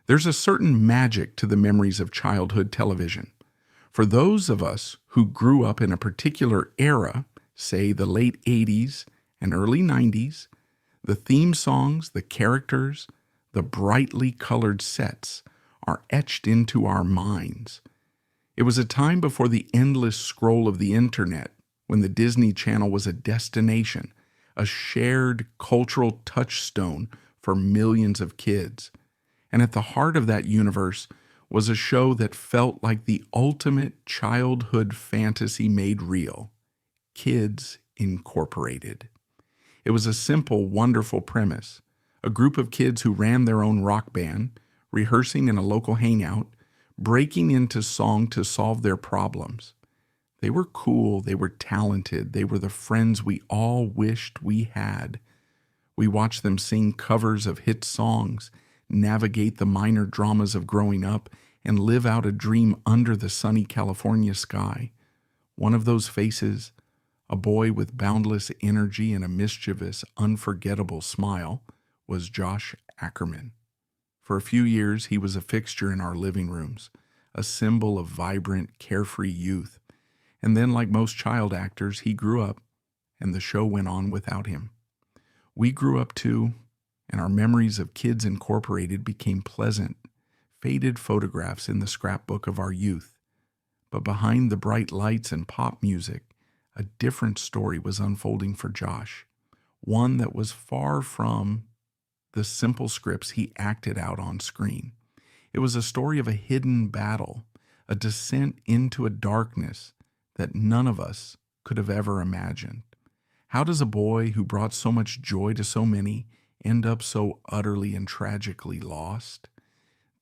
There's a certain magic to the memories of childhood television. For those of us who grew up in a particular era, say the late 80s and early 90s, the theme songs, the characters, the brightly colored sets are etched into our minds. It was a time before the endless scroll of the internet, when the Disney Channel was a destination, a shared cultural touchstone for millions of kids. And at the heart of that universe was a show that felt like the ultimate childhood fantasy made real, Kids Incorporated. It was a simple, wonderful premise. A group of kids who ran their own rock band, rehearsing in a local hangout, breaking into song to solve their problems. They were cool, they were talented, they were the friends we all wished we had. We watched them sing covers of hit songs, navigate the minor dramas of growing up, and live out a dream under the sunny California sky. One of those faces, a boy with boundless energy and a mischievous, unforgettable smile, was Josh Ackerman. For a few years, he was a fixture in our living rooms, a symbol of vibrant, carefree youth. And then, like most child actors, he grew up, and the show went on without him. We grew up too, and our memories of Kids Incorporated became pleasant, faded photographs in the scrapbook of our youth. But behind the bright lights and pop music, a different story was unfolding for Josh, one that was far from the simple scripts he acted out on screen. It was a story of a hidden battle, a descent into a darkness that none of us could have ever imagined. How does a boy who brought so much joy to so many end up so utterly and tragically lost?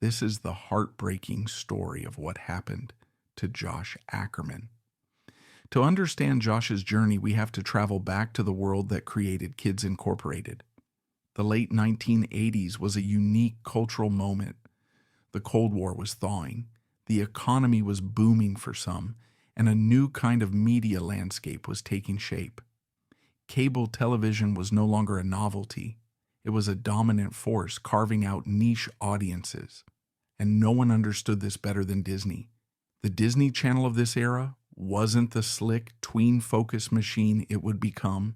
This is the heartbreaking story of what happened to Josh Ackerman. To understand Josh's journey, we have to travel back to the world that created Kids Incorporated. The late 1980s was a unique cultural moment. The Cold War was thawing, the economy was booming for some, and a new kind of media landscape was taking shape. Cable television was no longer a novelty. It was a dominant force carving out niche audiences. And no one understood this better than Disney. The Disney Channel of this era wasn't the slick tween-focus machine it would become.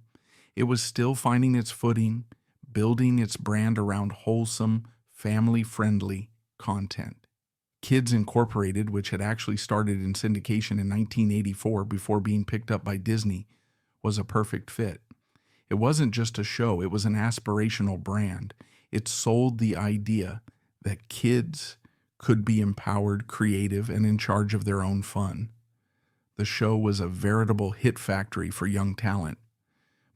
It was still finding its footing, building its brand around wholesome, family-friendly content. Kids Incorporated, which had actually started in syndication in 1984 before being picked up by Disney, was a perfect fit. It wasn't just a show, it was an aspirational brand. It sold the idea that kids could be empowered, creative, and in charge of their own fun. The show was a veritable hit factory for young talent.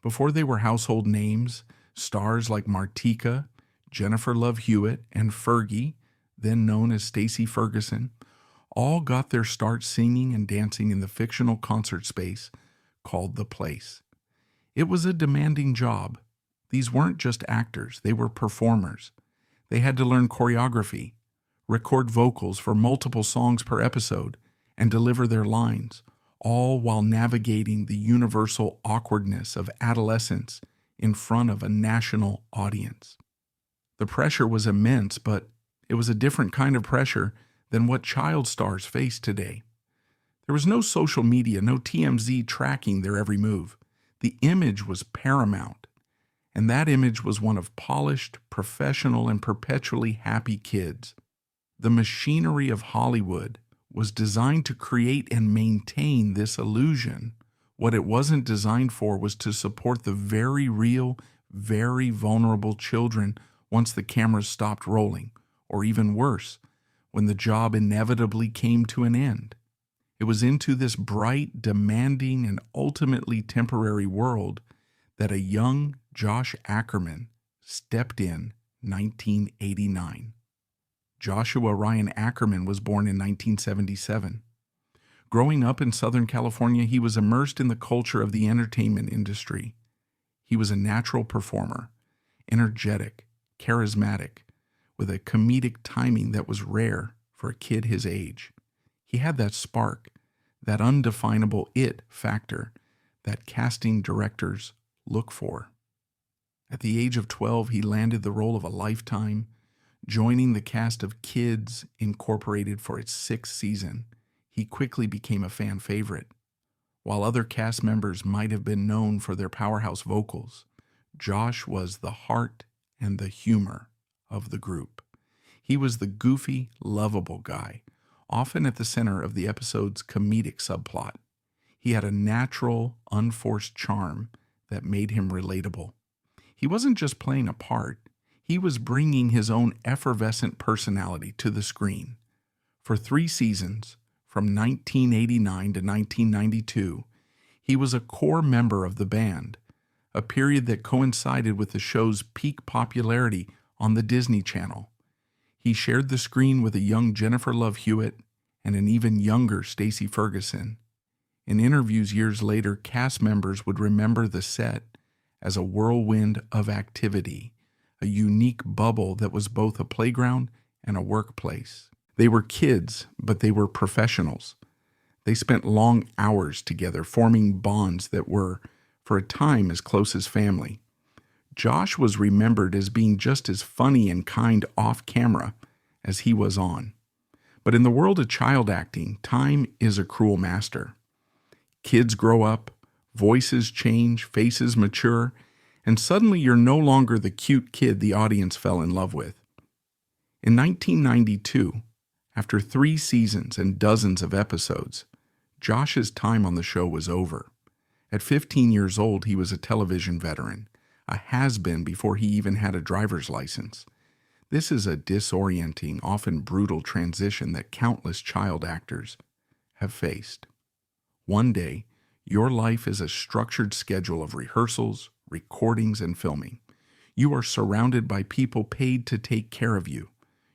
Before they were household names, stars like Martika, Jennifer Love Hewitt, and Fergie, then known as Stacey Ferguson, all got their start singing and dancing in the fictional concert space called The Place. It was a demanding job. These weren't just actors, they were performers. They had to learn choreography, record vocals for multiple songs per episode, and deliver their lines, all while navigating the universal awkwardness of adolescence in front of a national audience. The pressure was immense, but it was a different kind of pressure than what child stars face today. There was no social media, no TMZ tracking their every move. The image was paramount, and that image was one of polished, professional, and perpetually happy kids. The machinery of Hollywood was designed to create and maintain this illusion. What it wasn't designed for was to support the very real, very vulnerable children once the cameras stopped rolling, or even worse, when the job inevitably came to an end. It was into this bright, demanding, and ultimately temporary world that a young Josh Ackerman stepped in 1989. Joshua Ryan Ackerman was born in 1977. Growing up in Southern California, he was immersed in the culture of the entertainment industry. He was a natural performer, energetic, charismatic, with a comedic timing that was rare for a kid his age. He had that spark, that undefinable it factor that casting directors look for. At the age of 12, he landed the role of a lifetime, Joining the cast of Kids Incorporated for its sixth season, he quickly became a fan favorite. While other cast members might have been known for their powerhouse vocals, Josh was the heart and the humor of the group. He was the goofy, lovable guy, often at the center of the episode's comedic subplot. He had a natural, unforced charm that made him relatable. He wasn't just playing a part, he was bringing his own effervescent personality to the screen. For 3 seasons, from 1989 to 1992, he was a core member of the band, a period that coincided with the show's peak popularity on the Disney Channel. He shared the screen with a young Jennifer Love Hewitt and an even younger Stacey Ferguson. In interviews years later, cast members would remember the set as a whirlwind of activity, a unique bubble that was both a playground and a workplace. They were kids, but they were professionals. They spent long hours together, forming bonds that were, for a time, as close as family. Josh was remembered as being just as funny and kind off camera as he was on. But in the world of child acting, time is a cruel master. Kids grow up, voices change, faces mature, and suddenly you're no longer the cute kid the audience fell in love with. In 1992, after 3 seasons and dozens of episodes, Josh's time on the show was over. At 15 years old, he was a television veteran, a has-been before he even had a driver's license. This is a disorienting, often brutal transition that countless child actors have faced. One day, your life is a structured schedule of rehearsals, recordings, and filming. You are surrounded by people paid to take care of you.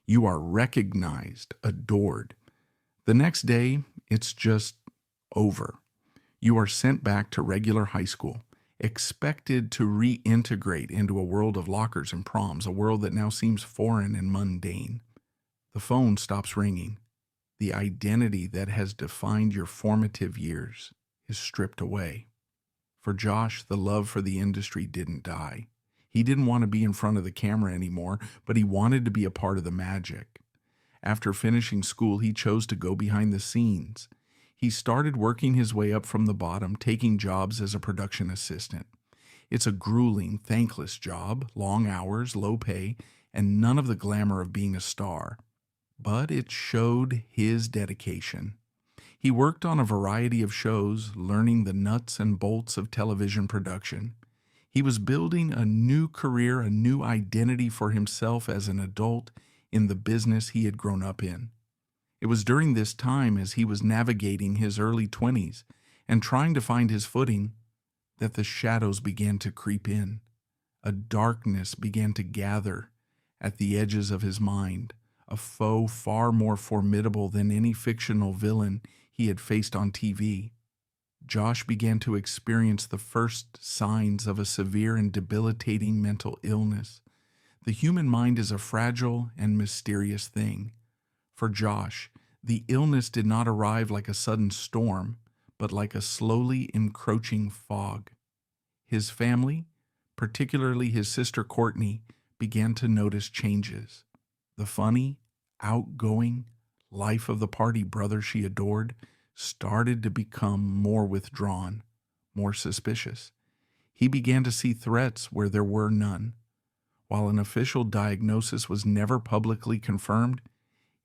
You are recognized, adored. The next day, it's just over. You are sent back to regular high school, expected to reintegrate into a world of lockers and proms, a world that now seems foreign and mundane. The phone stops ringing. The identity that has defined your formative years is stripped away. For Josh, the love for the industry didn't die. He didn't want to be in front of the camera anymore, but he wanted to be a part of the magic. After finishing school, he chose to go behind the scenes. He started working his way up from the bottom, taking jobs as a production assistant. It's a grueling, thankless job, long hours, low pay, and none of the glamour of being a star. But it showed his dedication. He worked on a variety of shows, learning the nuts and bolts of television production. He was building a new career, a new identity for himself as an adult in the business he had grown up in. It was during this time, as he was navigating his early 20s and trying to find his footing, that the shadows began to creep in. A darkness began to gather at the edges of his mind, a foe far more formidable than any fictional villain he had faced on TV. Josh began to experience the first signs of a severe and debilitating mental illness. The human mind is a fragile and mysterious thing. For Josh, the illness did not arrive like a sudden storm, but like a slowly encroaching fog. His family, particularly his sister Courtney, began to notice changes. The funny, outgoing, life-of-the-party brother she adored started to become more withdrawn, more suspicious. He began to see threats where there were none. While an official diagnosis was never publicly confirmed,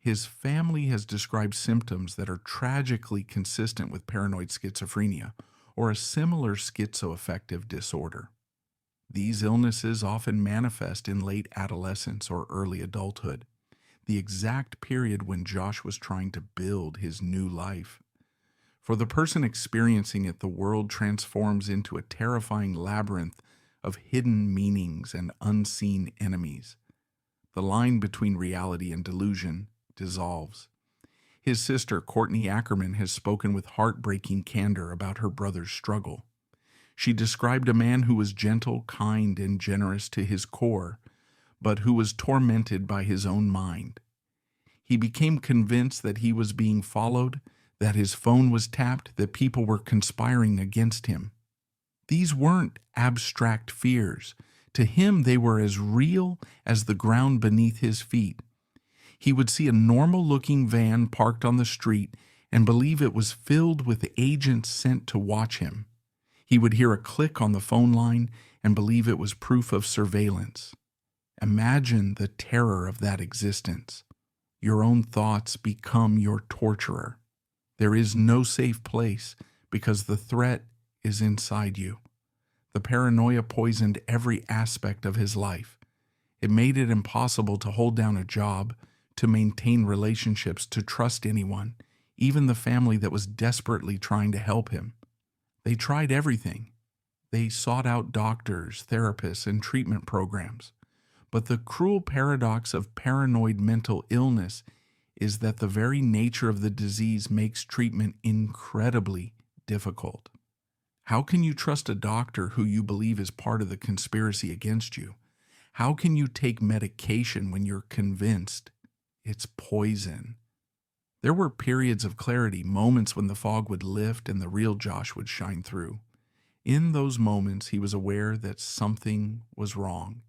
his family has described symptoms that are tragically consistent with paranoid schizophrenia or a similar schizoaffective disorder. These illnesses often manifest in late adolescence or early adulthood, the exact period when Josh was trying to build his new life. For the person experiencing it, the world transforms into a terrifying labyrinth of hidden meanings and unseen enemies. The line between reality and delusion dissolves. His sister, Courtney Ackerman, has spoken with heartbreaking candor about her brother's struggle. She described a man who was gentle, kind, and generous to his core, but who was tormented by his own mind. He became convinced that he was being followed, that his phone was tapped, that people were conspiring against him. These weren't abstract fears. To him, they were as real as the ground beneath his feet. He would see a normal-looking van parked on the street and believe it was filled with agents sent to watch him. He would hear a click on the phone line and believe it was proof of surveillance. Imagine the terror of that existence. Your own thoughts become your torturer. There is no safe place because the threat is inside you. The paranoia poisoned every aspect of his life. It made it impossible to hold down a job, to maintain relationships, to trust anyone, even the family that was desperately trying to help him. They tried everything. They sought out doctors, therapists, and treatment programs. But the cruel paradox of paranoid mental illness is that the very nature of the disease makes treatment incredibly difficult. How can you trust a doctor who you believe is part of the conspiracy against you? How can you take medication when you're convinced it's poison? There were periods of clarity, moments when the fog would lift and the real Josh would shine through. In those moments, he was aware that something was wrong.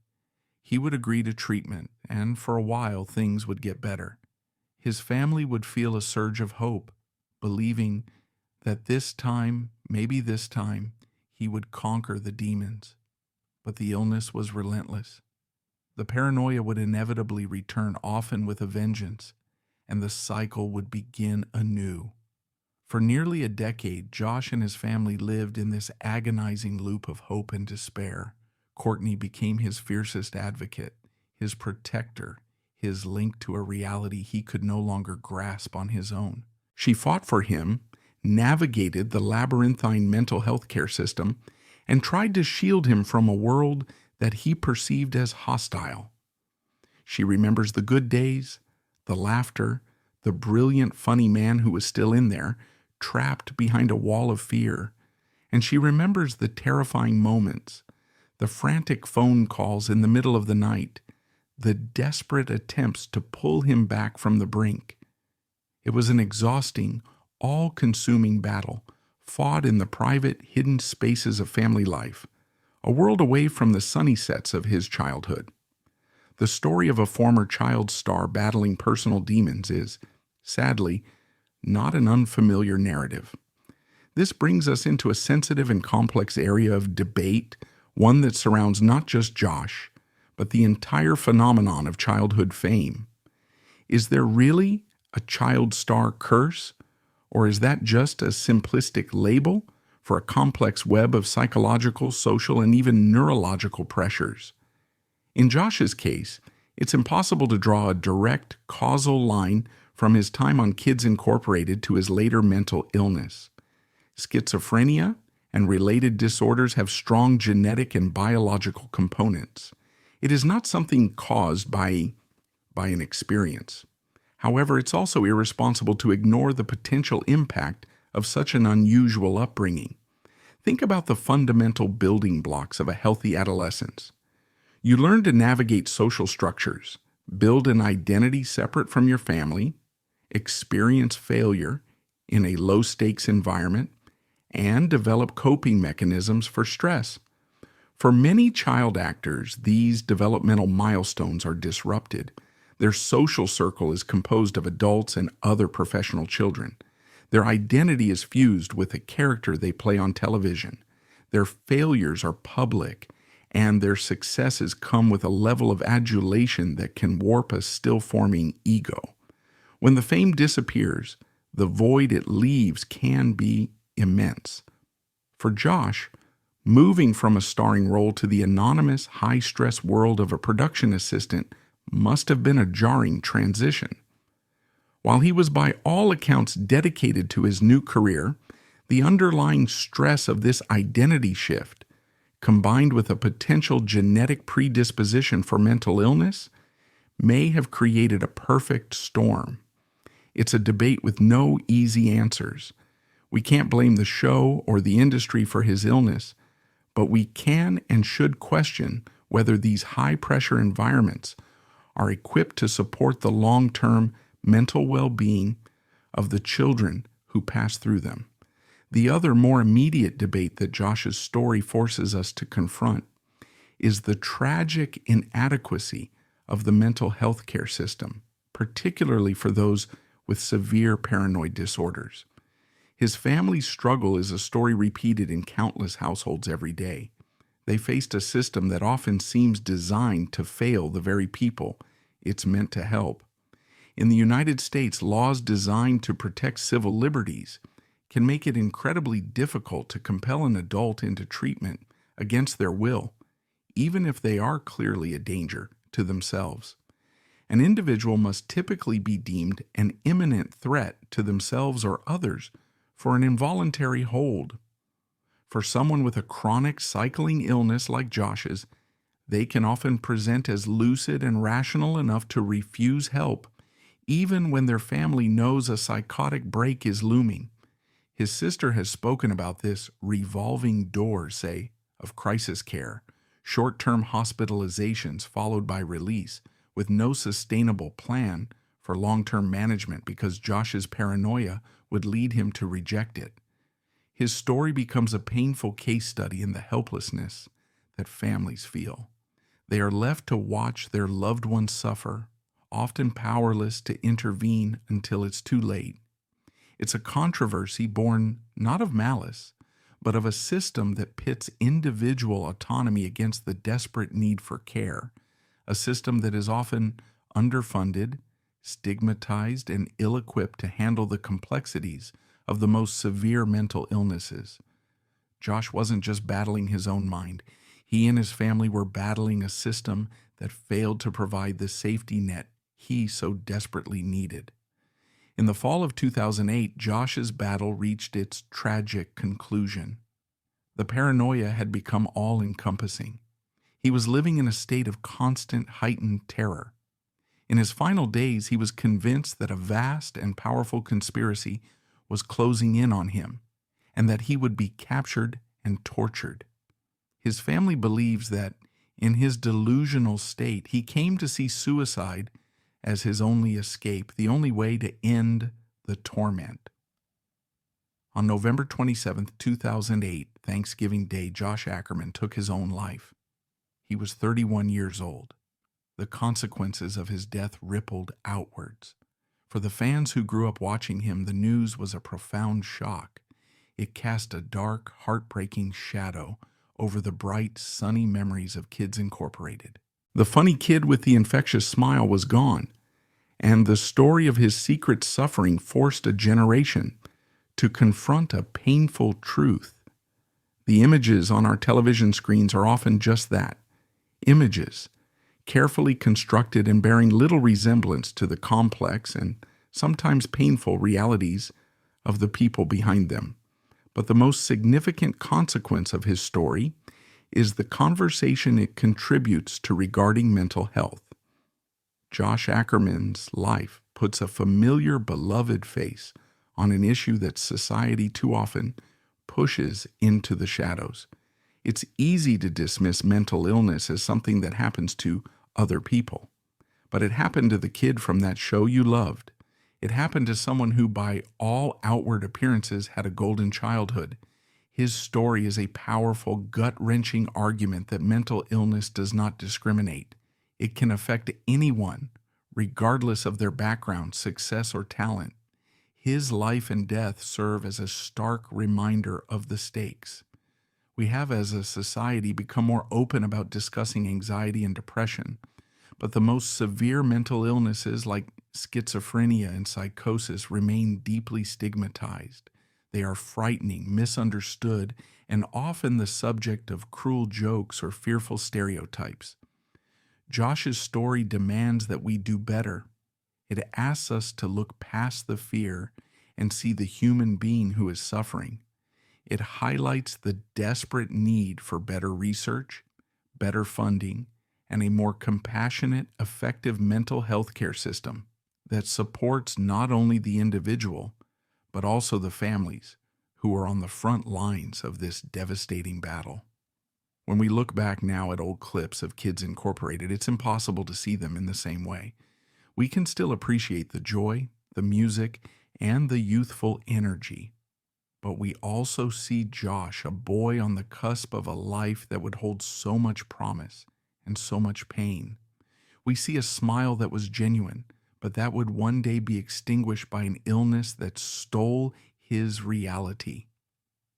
He would agree to treatment, and for a while, things would get better. His family would feel a surge of hope, believing that this time, maybe this time, he would conquer the demons. But the illness was relentless. The paranoia would inevitably return, often with a vengeance, and the cycle would begin anew. For nearly a decade, Josh and his family lived in this agonizing loop of hope and despair. Courtney became his fiercest advocate, his protector, his link to a reality he could no longer grasp on his own. She fought for him, navigated the labyrinthine mental health care system, and tried to shield him from a world that he perceived as hostile. She remembers the good days, the laughter, the brilliant, funny man who was still in there, trapped behind a wall of fear. And she remembers the terrifying moments, the frantic phone calls in the middle of the night, the desperate attempts to pull him back from the brink. It was an exhausting, all-consuming battle, fought in the private, hidden spaces of family life, a world away from the sunny sets of his childhood. The story of a former child star battling personal demons is, sadly, not an unfamiliar narrative. This brings us into a sensitive and complex area of debate, one that surrounds not just Josh, but the entire phenomenon of childhood fame. Is there really a child star curse, or is that just a simplistic label for a complex web of psychological, social, and even neurological pressures? In Josh's case, it's impossible to draw a direct causal line from his time on Kids Incorporated to his later mental illness. Schizophrenia and related disorders have strong genetic and biological components. It is not something caused by an experience. However, it's also irresponsible to ignore the potential impact of such an unusual upbringing. Think about the fundamental building blocks of a healthy adolescence. You learn to navigate social structures, build an identity separate from your family, experience failure in a low-stakes environment, and develop coping mechanisms for stress. For many child actors, these developmental milestones are disrupted. Their social circle is composed of adults and other professional children. Their identity is fused with a character they play on television. Their failures are public, and their successes come with a level of adulation that can warp a still-forming ego. When the fame disappears, the void it leaves can be immense. For Josh, moving from a starring role to the anonymous, high-stress world of a production assistant must have been a jarring transition. While he was by all accounts dedicated to his new career, the underlying stress of this identity shift, combined with a potential genetic predisposition for mental illness, may have created a perfect storm. It's a debate with no easy answers. We can't blame the show or the industry for his illness, but we can and should question whether these high-pressure environments are equipped to support the long-term mental well-being of the children who pass through them. The other, more immediate debate that Josh's story forces us to confront is the tragic inadequacy of the mental health care system, particularly for those with severe paranoid disorders. His family's struggle is a story repeated in countless households every day. They faced a system that often seems designed to fail the very people it's meant to help. In the United States, laws designed to protect civil liberties can make it incredibly difficult to compel an adult into treatment against their will, even if they are clearly a danger to themselves. An individual must typically be deemed an imminent threat to themselves or others for an involuntary hold. For someone with a chronic cycling illness like Josh's, they can often present as lucid and rational enough to refuse help, even when their family knows a psychotic break is looming. His sister has spoken about this revolving door, say, of crisis care, short-term hospitalizations followed by release, with no sustainable plan for long-term management because Josh's paranoia would lead him to reject it. His story becomes a painful case study in the helplessness that families feel. They are left to watch their loved ones suffer, often powerless to intervene until it's too late. It's a controversy born not of malice, but of a system that pits individual autonomy against the desperate need for care, a system that is often underfunded, stigmatized, and ill-equipped to handle the complexities of the most severe mental illnesses. Josh wasn't just battling his own mind. He and his family were battling a system that failed to provide the safety net he so desperately needed. In the fall of 2008, Josh's battle reached its tragic conclusion. The paranoia had become all-encompassing. He was living in a state of constant heightened terror. In his final days, he was convinced that a vast and powerful conspiracy was closing in on him, and that he would be captured and tortured. His family believes that, in his delusional state, he came to see suicide as his only escape, the only way to end the torment. On November 27, 2008, Thanksgiving Day, Josh Ackerman took his own life. He was 31 years old. The consequences of his death rippled outwards. For the fans who grew up watching him, the news was a profound shock. It cast a dark, heartbreaking shadow over the bright, sunny memories of Kids Incorporated. The funny kid with the infectious smile was gone, and the story of his secret suffering forced a generation to confront a painful truth. The images on our television screens are often just that, images, carefully constructed and bearing little resemblance to the complex and sometimes painful realities of the people behind them. But the most significant consequence of his story is the conversation it contributes to regarding mental health. Josh Ackerman's life puts a familiar, beloved face on an issue that society too often pushes into the shadows. It's easy to dismiss mental illness as something that happens to other people. But it happened to the kid from that show you loved. It happened to someone who, by all outward appearances, had a golden childhood. His story is a powerful, gut-wrenching argument that mental illness does not discriminate. It can affect anyone, regardless of their background, success, or talent. His life and death serve as a stark reminder of the stakes. We have, as a society, become more open about discussing anxiety and depression, but the most severe mental illnesses like schizophrenia and psychosis remain deeply stigmatized. They are frightening, misunderstood, and often the subject of cruel jokes or fearful stereotypes. Josh's story demands that we do better. It asks us to look past the fear and see the human being who is suffering. It highlights the desperate need for better research, better funding, and a more compassionate, effective mental health care system that supports not only the individual, but also the families who are on the front lines of this devastating battle. When we look back now at old clips of Kids Incorporated, it's impossible to see them in the same way. We can still appreciate the joy, the music, and the youthful energy. But we also see Josh, a boy on the cusp of a life that would hold so much promise and so much pain. We see a smile that was genuine, but that would one day be extinguished by an illness that stole his reality.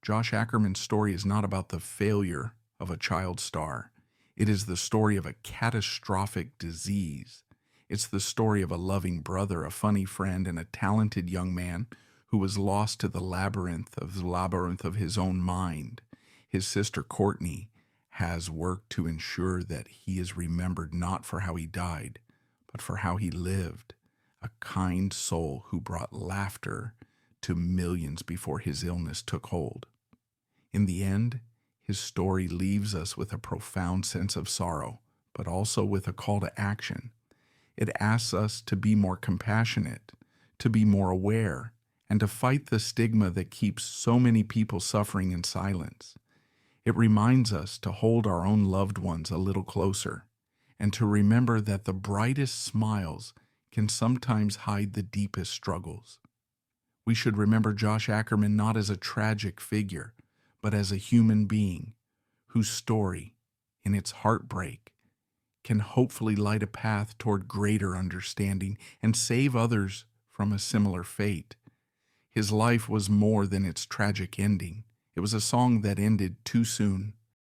Josh Ackerman's story is not about the failure of a child star. It is the story of a catastrophic disease. It's the story of a loving brother, a funny friend, and a talented young man who was lost to the labyrinth of his own mind. His sister Courtney has worked to ensure that he is remembered not for how he died, but for how he lived, a kind soul who brought laughter to millions before his illness took hold. In the end, his story leaves us with a profound sense of sorrow, but also with a call to action. It asks us to be more compassionate, to be more aware, and to fight the stigma that keeps so many people suffering in silence. It reminds us to hold our own loved ones a little closer, and to remember that the brightest smiles can sometimes hide the deepest struggles. We should remember Josh Ackerman not as a tragic figure, but as a human being whose story, in its heartbreak, can hopefully light a path toward greater understanding and save others from a similar fate. His life was more than its tragic ending. It was a song that ended too soon,